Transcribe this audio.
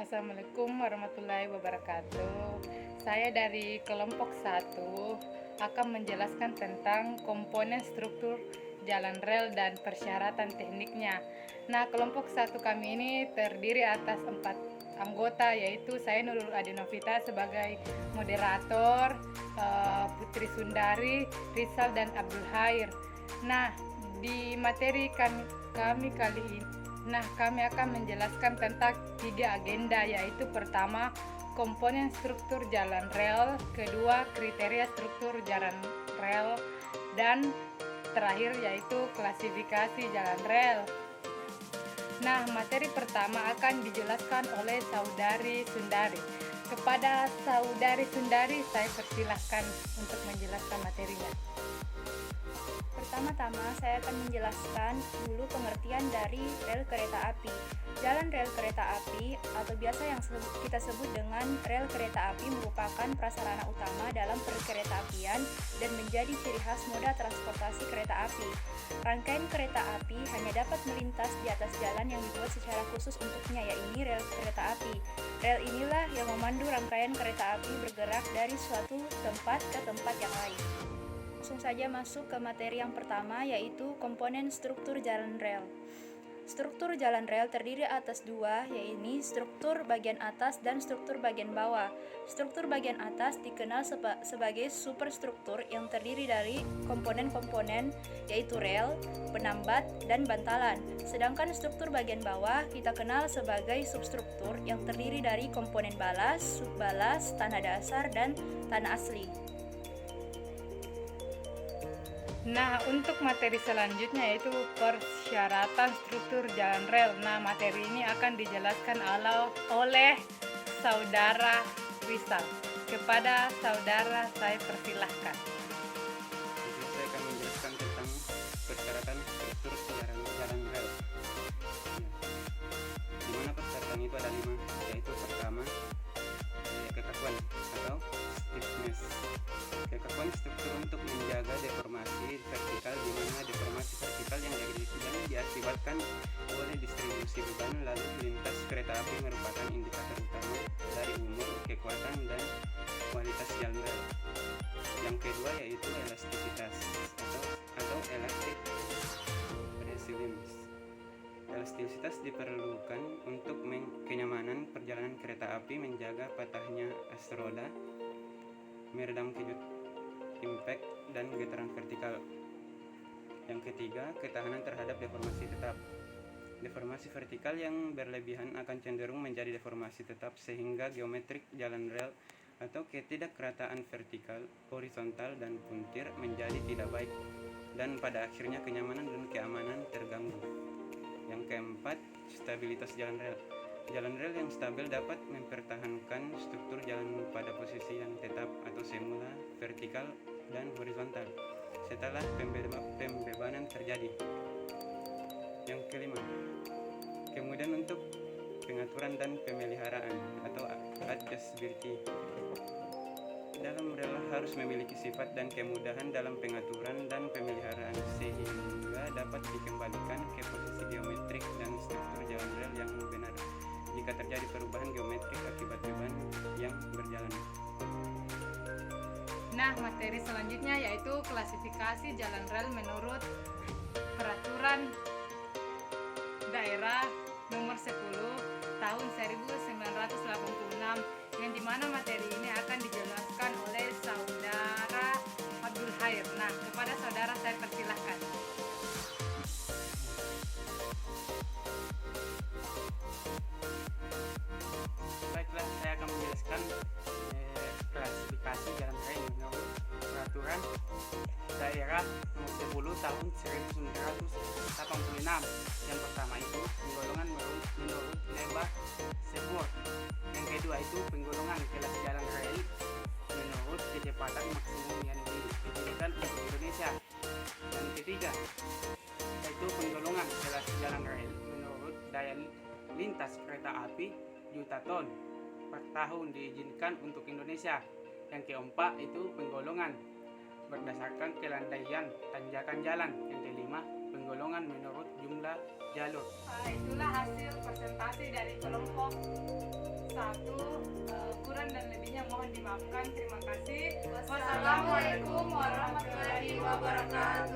Assalamualaikum warahmatullahi wabarakatuh. Saya dari kelompok 1 akan menjelaskan tentang komponen struktur jalan rel dan persyaratan tekniknya. Nah, kelompok 1 kami ini terdiri atas 4 anggota, yaitu saya Nurul Adinovita sebagai moderator, Putri Sundari, Rizal, dan Abdul Hair. Nah, di materi kami kali ini, kami akan menjelaskan tentang 3 agenda, yaitu pertama, komponen struktur jalan rel, kedua, kriteria struktur jalan rel, dan terakhir yaitu klasifikasi jalan rel. Nah, materi pertama akan dijelaskan oleh Saudari Sundari. Kepada Saudari Sundari, saya persilahkan untuk menjelaskan materinya. Pertama-tama saya akan menjelaskan dulu pengertian dari rel kereta api. Jalan rel kereta api atau biasa yang kita sebut dengan rel kereta api merupakan prasarana utama dalam perkeretaapian dan menjadi ciri khas moda transportasi kereta api. Rangkaian kereta api hanya dapat melintas di atas jalan yang dibuat secara khusus untuknya, yaitu rel kereta api. Rel inilah yang memandu rangkaian kereta api bergerak dari suatu tempat ke tempat yang lain. Langsung saja masuk ke materi yang pertama, yaitu komponen struktur jalan rel. Struktur jalan rel terdiri atas dua, yaitu struktur bagian atas dan struktur bagian bawah. Struktur bagian atas dikenal sebagai superstruktur yang terdiri dari komponen-komponen, yaitu rel, penambat, dan bantalan. Sedangkan struktur bagian bawah kita kenal sebagai substruktur yang terdiri dari komponen balas, subbalas, tanah dasar, dan tanah asli. Nah, untuk materi selanjutnya yaitu persyaratan struktur jalan rel. Nah, materi ini akan dijelaskan oleh Saudara Rizal. Kepada Saudara saya persilahkan. Jadi saya akan menjelaskan tentang persyaratan struktur jalan rel. Di mana persyaratan itu ada 5, yaitu pertama, kekakuan atau stiffness. Kekakuan struktur untuk menjaga deformasi vertikal, di mana deformasi vertikal yang diakibatkan oleh distribusi beban lalu lintas kereta api merupakan indikator utama dari umur, kekuatan, dan kualitas jalan rel. Yang kedua yaitu elastisitas atau elastic resilience. Elastisitas diperlukan untuk kenyamanan perjalanan kereta api, menjaga patahnya as roda, meredam kejut impact dan getaran vertikal. Yang ketiga, ketahanan terhadap deformasi tetap. Deformasi vertikal yang berlebihan akan cenderung menjadi deformasi tetap, sehingga geometrik jalan rel atau ketidakrataan vertikal, horizontal, dan puntir menjadi tidak baik, dan pada akhirnya kenyamanan dan keamanan terganggu. Yang keempat, stabilitas jalan rel. Jalan rel yang stabil dapat mempertahankan struktur jalan pada posisi yang tetap atau semula, vertikal, dan horizontal setelah pembebanan terjadi. Yang kelima, kemudian untuk pengaturan dan pemeliharaan atau adjustability. Dalam rel harus memiliki sifat dan kemudahan dalam pengaturan dan pemeliharaan sehingga dapat dikembalikan ke posisi geometrik dan struktur jalan rel yang benar jika terjadi perubahan geometrik akibat beban yang berjalan. Nah, materi selanjutnya yaitu klasifikasi jalan rel menurut Peraturan Daerah Nomor 10 Tahun 1986, yang dimana materi ini akan dijelaskan oleh Saudara Abdul Hair. Nah, kepada saudara saya persilahkan. Baiklah, saya akan menjelaskan klasifikasi jalan rel menurut Peraturan Daerah Nomor 10 Tahun 1986. Yang pertama itu penggolongan menurut Lebah Seymour. Yang kedua itu penggolongan kelas jalan rel menurut kecepatan maksimum yang diizinkan untuk Indonesia. Yang ketiga yaitu penggolongan kelas jalan rel menurut daya lintas kereta api juta ton per tahun diizinkan untuk Indonesia. Yang keempat itu penggolongan berdasarkan kelandaian tanjakan jalan. Yang kelima penggolongan menurut jumlah jalur. Itulah hasil presentasi dari kelompok satu. Kurang dan lebihnya mohon dimaafkan. Terima kasih. Wassalamualaikum warahmatullahi wabarakatuh.